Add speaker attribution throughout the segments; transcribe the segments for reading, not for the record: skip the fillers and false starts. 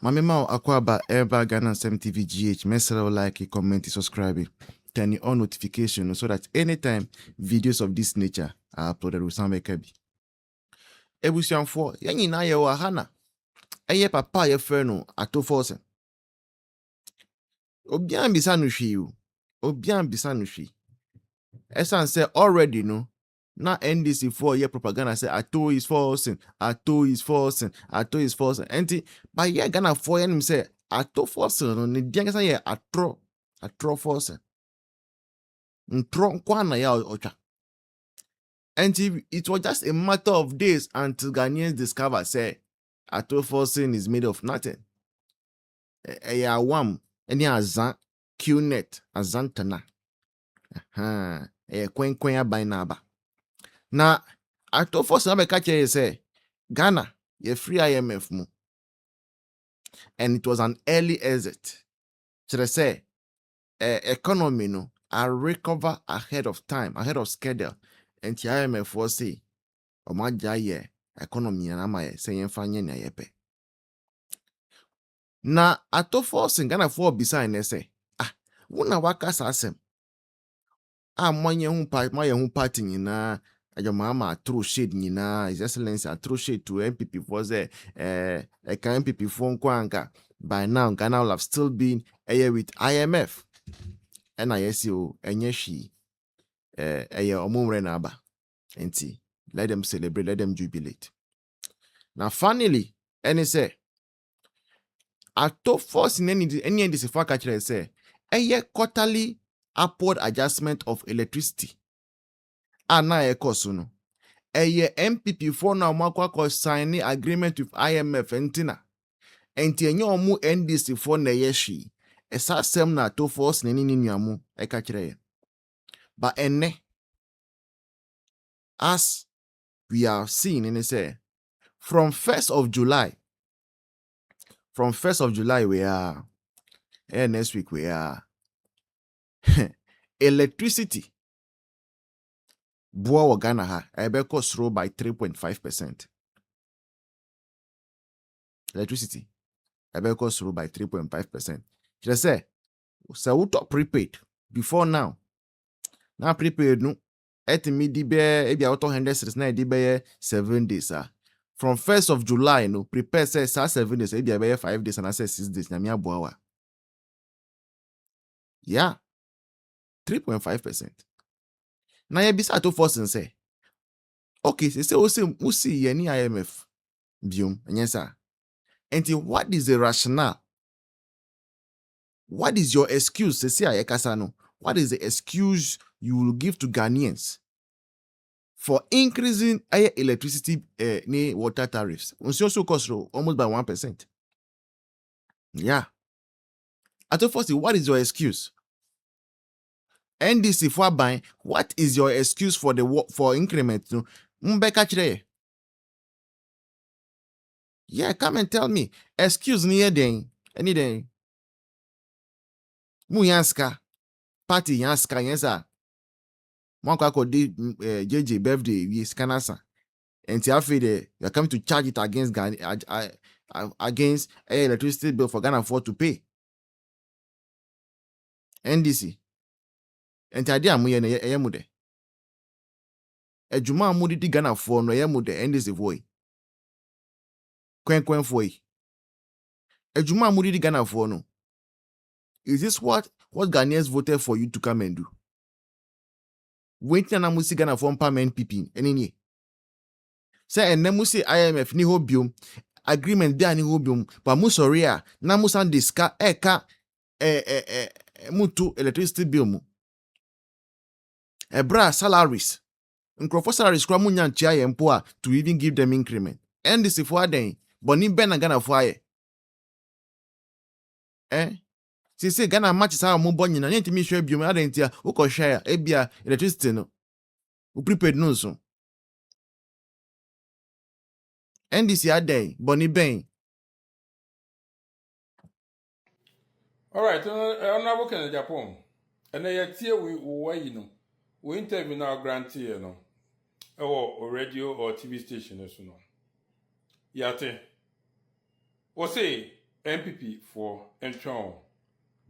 Speaker 1: Mamema akwaba eba Ghana Asɛm TV GH. Mesra like, comment, subscribe, turn on notification so that anytime videos of this nature are uploaded with some kabi. Ebusianfo, yanyi na ye wa hana. Eye papa ye fe no ato forson. Obian bisa no hwi o. Obian bisa no hwi. Esan say already no. Na NDC for your propaganda say ato is forcing, ato is forcing, ato is forcing. Enti by ye Ghana for him say ato forcing no ne dia say ye atro forcing. Ntro kwana ya ocha. Enti it was just a matter of days until Ghanaians discover say ato forcing is made of nothing. Ya wam any azan qnet azantana. Kwen aban na aba. Na ato force na be catch you say Ghana ye free IMF mu, and it was an early exit. Should I say economy no I recover ahead of time, ahead of schedule, and the IMF was say omaja ye economy na ma ye say yemfa nye na yepe. Na ato force Ghana for beside ne say wona waka asem manye hu party nyina Ajamama throw shade nyina His Excellency throw shade to MPP for say MPP for Nkwanga. By now Ghana will have still been a year with IMF. And I see enye shi omumre na aba. Enti let them celebrate, let them jubilate. Now finally, any say ato force in any this for catch say a year quarterly upward adjustment of electricity. Na ekoso no. Eye MPP for na mwakwa sign agreement with IMF entina. Enti enye omu NDC for na yeshi. Esa sem na to force neni nuamu eka kire. But enne, as we are seeing in say from 1st of July we are next week we are electricity Boa wa Ghana ha ebeko slow by 3.5%. Electricity ebeko slow by 3.5%. Just say we talk prepaid before now. Now prepaid no etimi di be ebi auto 100 series na di be 7 days from 1st of July no prepare say 7 days ebi be 5 days and I say 6 days na mi aboa. Yeah. 3.5%. Na ye bisa to force say okay, say we see ye ni IMF biom anyesa. And what is the rationale? What is your excuse? Say ayekasa no. What is the excuse you will give to Ghanaians for increasing electricity water tariffs? Also cost almost by 1%. Yeah. At first, what is your excuse? NDC for buying, what is your excuse for for increment? Yeah, come and tell me. Excuse me then. Any day. Mu yanska. Party yanska yensa. Mwanko ako di JJ birthday we scanasa. And tiafide you're coming to charge it against against electricity bill for Ghana afford to pay. NDC. And idea mu ye mude. Ejuma amudi di Ghana for no ye mude NDC voy. Kwen foi. Ejuma amudi di Ghana for no. Is this what Ghanaians voted for you to come and do? Waiting na musi Ghana for permanent NPP any. Say and musi IMF ni hobium agreement bi ani hobium but mu sorry na musan diska eka mutu electricity bill mu. Ebra salaries. Nkrofo salaries kwa munya nchia ye mpo to even give them increment. And this for den boni ben na Ghana for aye. Say Ghana match sa mo bonyi na ntimi hwe biom adentia uko hwe ebia electricity no. U prepaid no so. NDC aden boni ben.
Speaker 2: All right, honorable Kennedy Japan. And I hear we know. We interview now grantee no. Or radio or TV station no. Yate. What say MPP for Entron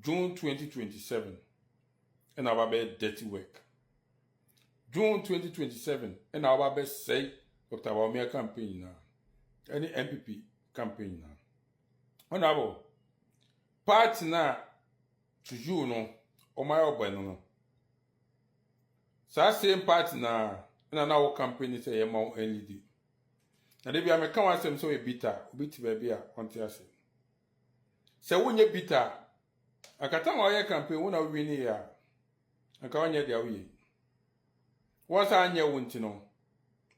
Speaker 2: June 2027 and our bed dirty work. June 2027 and our best say Dr. Wamia campaign now. Any MPP campaign now. Honorable party na to you no or my open no. So same party na our campaign say amount LED. And if you am a come asem so a bitter, bit baby on tiase. So when you bitter, akata ma your campaign when I win here. Anka onye dia we. Once anya wonti no,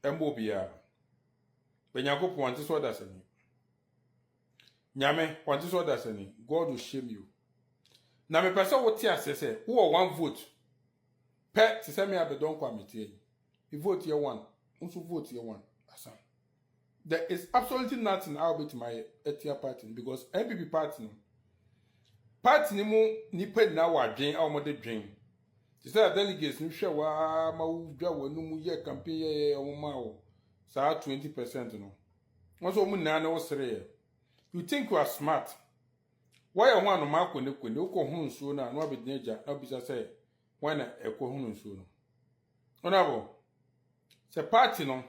Speaker 2: embo bia. Benyakopon wanti so dasani. Nyame wanti so dasani. God will shame you. Na me pese wo ti asese, wo one vote. Pe ti se me abedon kwa metie. You vote here one, also vote here one. Asam. There is absolutely nothing I'll be to my Etia party because MPP party ni mu nipa na wa dwen a mo de dwen. Ti say delegates ni hwe wa ma wo dwa wa no mu ye campaign ye o ma wo. Sa 20% no. Once mu na na wo sere. You think you are smart. Why you want no ma ko ne ko hu nsuo na no abedinaja na bisa say why na e ko hu nsuo no. Honorable se party no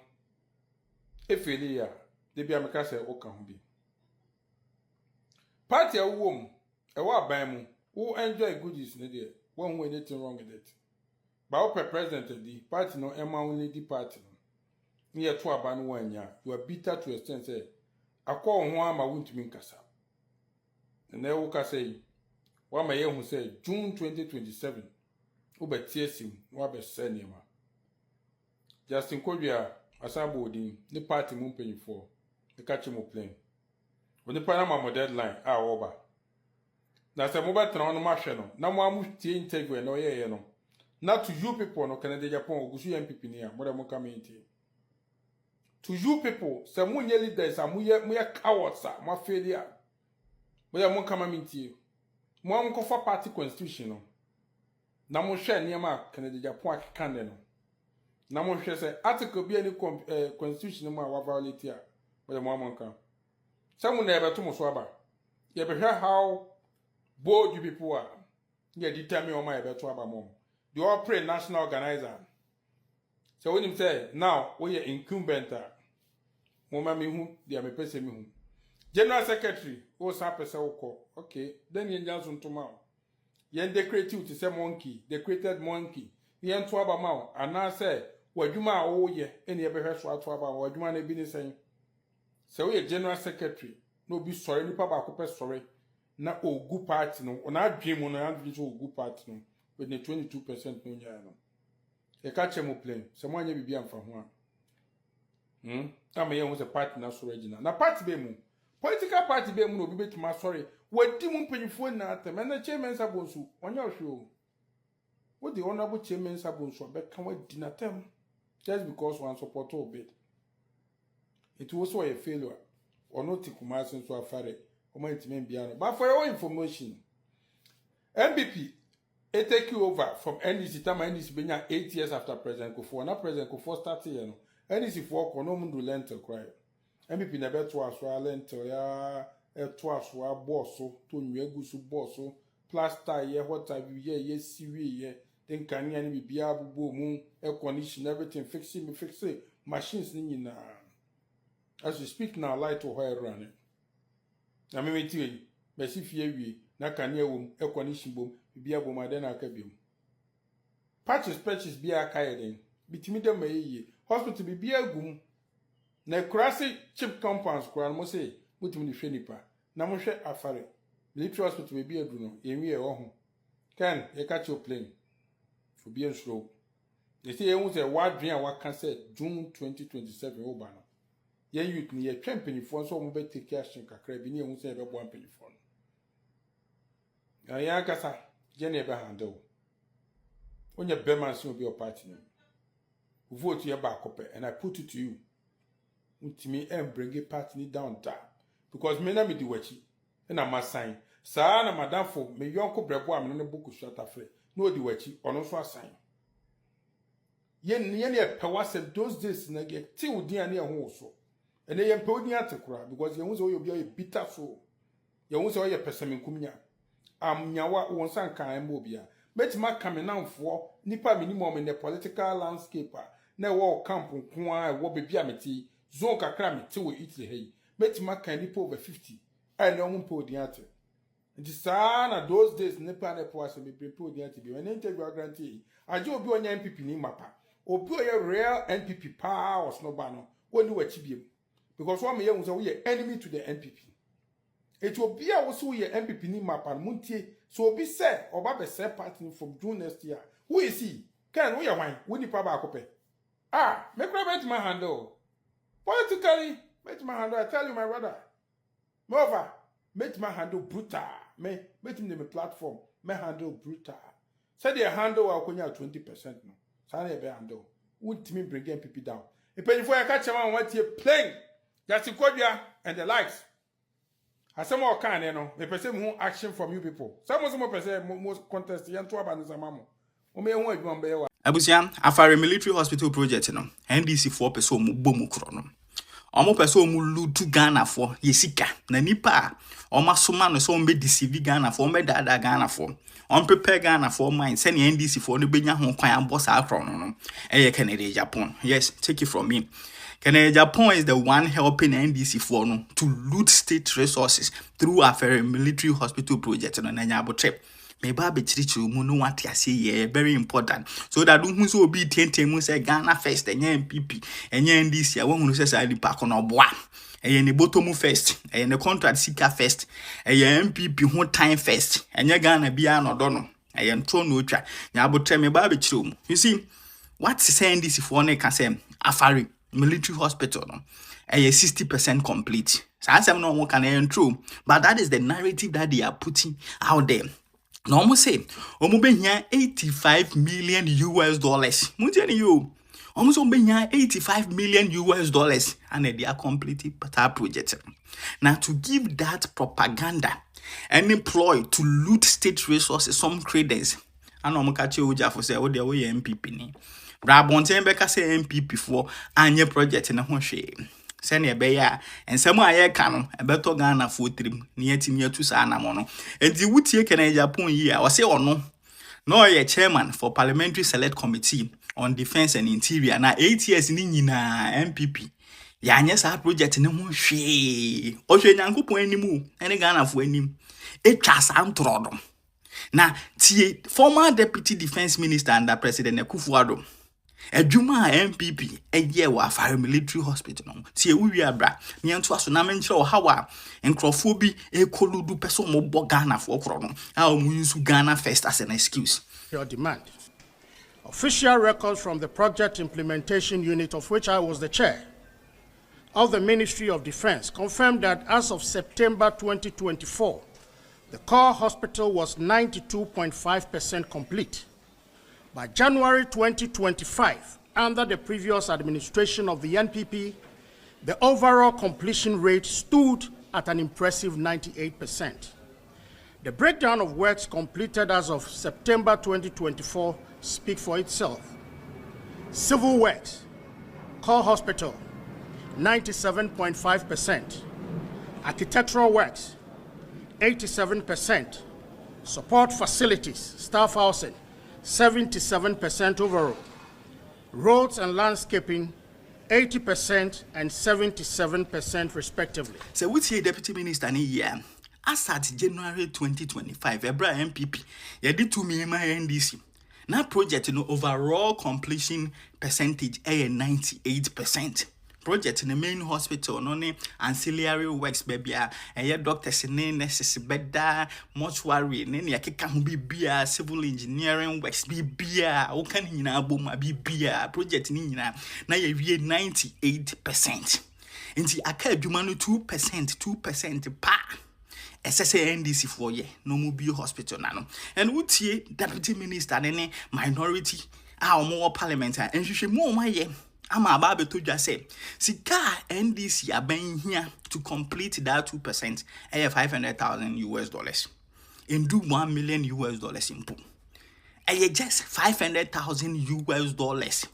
Speaker 2: efeli ya de bia meka se wo ka ho bi party a wo mu e wo aban mu wo enjoy goodies ne de won hu anything wrong with it ba wo president di party no ema only di party no ni ye to aban no anya you are bitter to extent say akọ ho ama wontumi nkasa na wo ka say wa ma ye hu say June 2027 wo betie sim wo be se niema Justin Kodua Asabo Odin, the party mun pay for the catch him plane. When the Panama deadline, over. Now, some mobile town on Marshall, no more must interview no ye no. Not to you people, no Canada Japan, Gusu MPP near, what I'm coming to you people, some one yearly days, some we are cowards, sir, my failure. But I'm coming to you. More for party constitution. Now, more share near my Canada Japan candle. Na mo hwe say article bi any constitution mu a wa violate a but mo amonka some na ebe to mo so aba ye be hwe how bold you people are ye determine o ma ebe to aba mom the all pray national organizer so when him say now we are incumbent mo ma me hu dia me pese me hu general secretary o sa pese wo okay then ye njanso ntoma ye decrete to say monkey they created monkey ye nto aba ma ana say wadwuma a wo ye ene ye behwe so ato aba wadwuma na bi ni sen se wo ye general secretary no bi sori nipa ba ko pe sori na ogu party no na adwen mu no na adwen so ogu party no with the 22% no nya no e ka chemo plan se mo anya bibia mfa ho a ama ye hu se party na so regional na party be mu political party be mu no bi betuma sori wadi mu mpanyifo na atem na chairman sabonsu onya ohwe o the honorable chairman sabonsu be kan wadi na tem just because one support to bid. It was also a failure. Or not to come out into a fare, or my team piano. But for your information, MPP, it take you over from NDC time NDC being 8 years after President Kufuor. Now President Kufuor started, you know. NDC for no mundo lentil cry. MPP never to us for lentil, ya, to us for a bosso, to Nuegusu bosso, plaster, ye, what have you, ye, see, then can you be able boom, air condition, everything, fix it, machines in as you speak now, light to where running. I mean, tell you, Messi Fiery, na can you air condition boom, be able my then acabium. Patches be a kayaden, between them may hospital be a goom. Na crassy chip compounds, crown must say, put me the fenipa. Namushe afare. Literally hospital be a bruno, a mere home. Can you catch your plane? For being slow. They say you want a wide dream what can say June 2027 over now. Yen youth near champion for so mobile take cash in Kakre, be near say about 1 penny phone. Ayakasa, Jenny ever handle. When your bearman will be your partner. Vote your back up and I put it to you. To me and bring a partner down that. Because me na me do watch and I must sign. Sana madam for me yonko brebo am no book shot afre. No di wachi ono so assign. Yen e pewasem those days na get ti odi ane ho so. Ene yen pe odi atekura because yen wo so you be a bitter so. ye won se o ye pesemenkum nya amnyawa won san kan mo bia metima kamenamfo nipa minimum in the political landscape na wo camp nko a wo bebia meti zone kakra meti wo Italy hey metima kan nipa over 50 ai na mo podi ate nti saa na those days nipa na po ase be podi ate bi when interview grantee aje obi onya MPP ni mapa obi oye real NPP pa osno ba no woni wachi biem because one me say we enemy to the NPP it will be a wo ye MPP ni mapa muntie so obi say oba be say party from June next year who is he can we wine we nipa ba akope make right my handle politically make my handle I tell you my brother moreover make my handle brutal me make him the platform me handle brutal say the handle wa konya 20% no say na be handle would me bring MPP down if before I catch am what you playing just Kodua and the likes Asɛm Aba no me pese mu action from you people some more pese most contest yan to aba nzama mo o me hu adwuma be wa
Speaker 3: abusia afare military hospital project no NDC 4 pese o mu bomu kro no omo pese o mu lutu Ghana for yesika na nipa o masoma no so o be deceive Ghana for o be dada Ghana for on prepare Ghana for mind send NDC 4 no benya ho kwan aboss akro no eye Canada Japan yes take it from me Canada Japan is the one helping NDC 4 no to loot state resources through a military hospital project no na nyabo trip me ba be chirichiru mu no want ase ye very important so that who so be mu say Ghana first enya MPP enya NDC a won say say lipa ko no boa eye ne bottom first eye ne contract sika first eye MPP ho time first enya Ghana bia no do no eye ntro no otwa nyabo trip me ba be chiriru mu you see what say NDC 4 ne ka say afare military hospital no 60% complete. So asem no one can true, but that is the narrative that they are putting out there. No almost say omo be here $85 million. Munjeni you almost be here $85 million and they are completing that project. Now to give that propaganda and employ to loot state resources some credence and omo kache uja for say o de we MPP ni Brabonten beka say MPP for anye project na ho hwe sene ebe ya ensem aye ka no ebeto Ghana for trim na yetimi atu sa na mo no enti wutie Canada Japan yi a wose ono no ye chairman for parliamentary select committee on defense and interior na 8 years ni nyina MPP ya anye sa project ne ho hwe o hwe nyankopon animu ene Ghana for anim etwa sa ntrodo na tie former deputy defense minister under President Akufo-Addo Ejuma MPP eye wa afare military hospital no tie wi abra ne nto aso na menkyere o hawa enkrofo bi ekoludu peso mo bo Ghana for kro no a o mu use Ghana first as an excuse.
Speaker 4: Your demand. Official records from the project implementation unit, of which I was the chair, of the Ministry of Defense confirmed that as of September 2024, the core hospital was 92.5% complete. By January 2025, under the previous administration of the NPP, the overall completion rate stood at an impressive 98%. The breakdown of works completed as of September 2024 speaks for itself. Civil works, core hospital, 97.5%. Architectural works, 87%. Support facilities, staff housing, 77% overall. Roads and landscaping, 80% and 77% respectively.
Speaker 3: So which year Deputy Minister ni year? As at January 2025, Ebra MPP, yedi to me my NDC. Now project no overall completion percentage 98%. Project in the main hospital no ne ancillary works baby doctors ne nurses beda mortuary ne yakeka ho bibia civil engineering works bibia o kan nyina aboma bibia project ni nyina na ye wie 98%. Nti aka adwuma no 2% pa SSA NDC for ye no mu bio hospital na no and utie deputy minister ne minority a omo parliament a nhwehwe mu o maye ama aba beto dwa say sika NDC aban hia to complete that 2% $500,000 in do $1 million impo just $500,000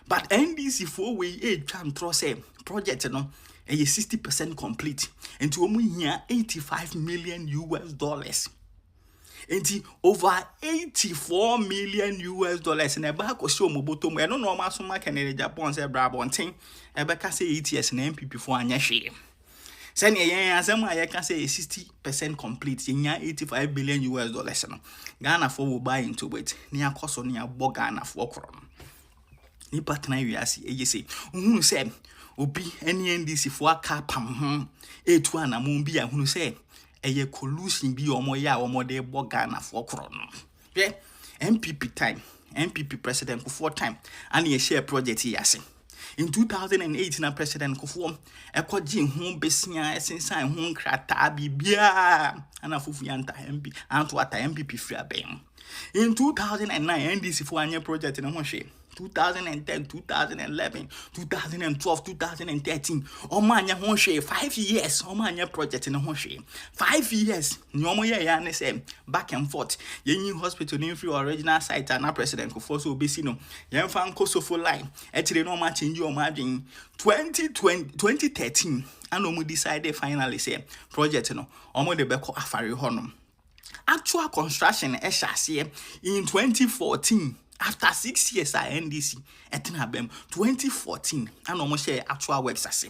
Speaker 3: but NDC for we twa ntro say project no 60% complete. Into omu here $85 million. Enti over $84 million in a back or show moboto. I don't know how much Canada Japan say Brabonting. Ebeka say ETS and MPP for Anyashi. Send a Asɛm Aba can say 60% complete. Yenya $85 billion. Ghana for will buy into it. Near cost on near Bogana for Kron. Ni partner we asi say uhunu say obi any NDC for aka pam etu ana mo bi ahunu say eye collusion bi omo ya omo de Bogana for Kron. Yeah, MPP time, MPP president for time and ye share project yase. In 2008 na president Kufuor ekoji ho besia esensan ho krata bibia ana fufu yanta MP anto ata MPP free abem. In 2009 NDC for anya project na ho hwe 2010, 2011, 2012, 2013. Omanya honshe 5 years. Omanya project in honshe 5 years. Nyomo ya ne say back and forth. Yenyi hospital in free original site and president Kufuor so obesi no. Yen fan Kosovo line. Etire no ma change o ma dwen 2013. And omo decided finally say project no. Omo de beko afare honom. Actual construction eshase in 2014. After 6 years at NDC, etinabem 2014, and almost share actual works as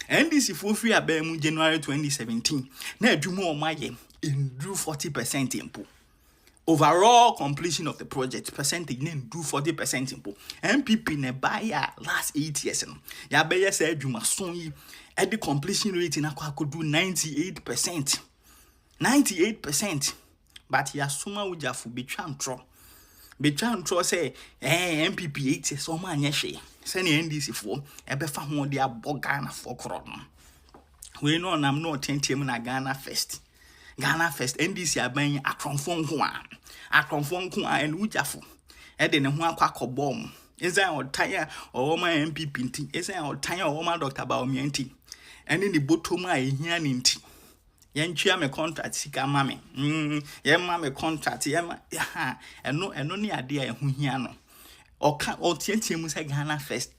Speaker 3: NDC for free abem January 2017. Na adwuma omaye in drew 40% impo. Overall completion of the project percentage do 40% impo. MPP ne buy last 8 years no. Ya be yes adwuma so yi the completion rate na kwa do 98%. 98%. But ya suma ujafu bitwa ntro. Betran tro say MPP 8 so ma anye hwe se ne NDC fo ebefa ho de abogana for kron we no nam no tentem na Ghana first NDC aban akronfo nko a en ujafo e de ne ho akakobom ezan otan o ma MPP nti ezan otan o ma Dr. Baomia nti ene ni botom a ehia ne nti Yenchia me contract sika mame. Yema me contract yema eno ni ade a ehu hia no. Oka otiatia mu se Ghana first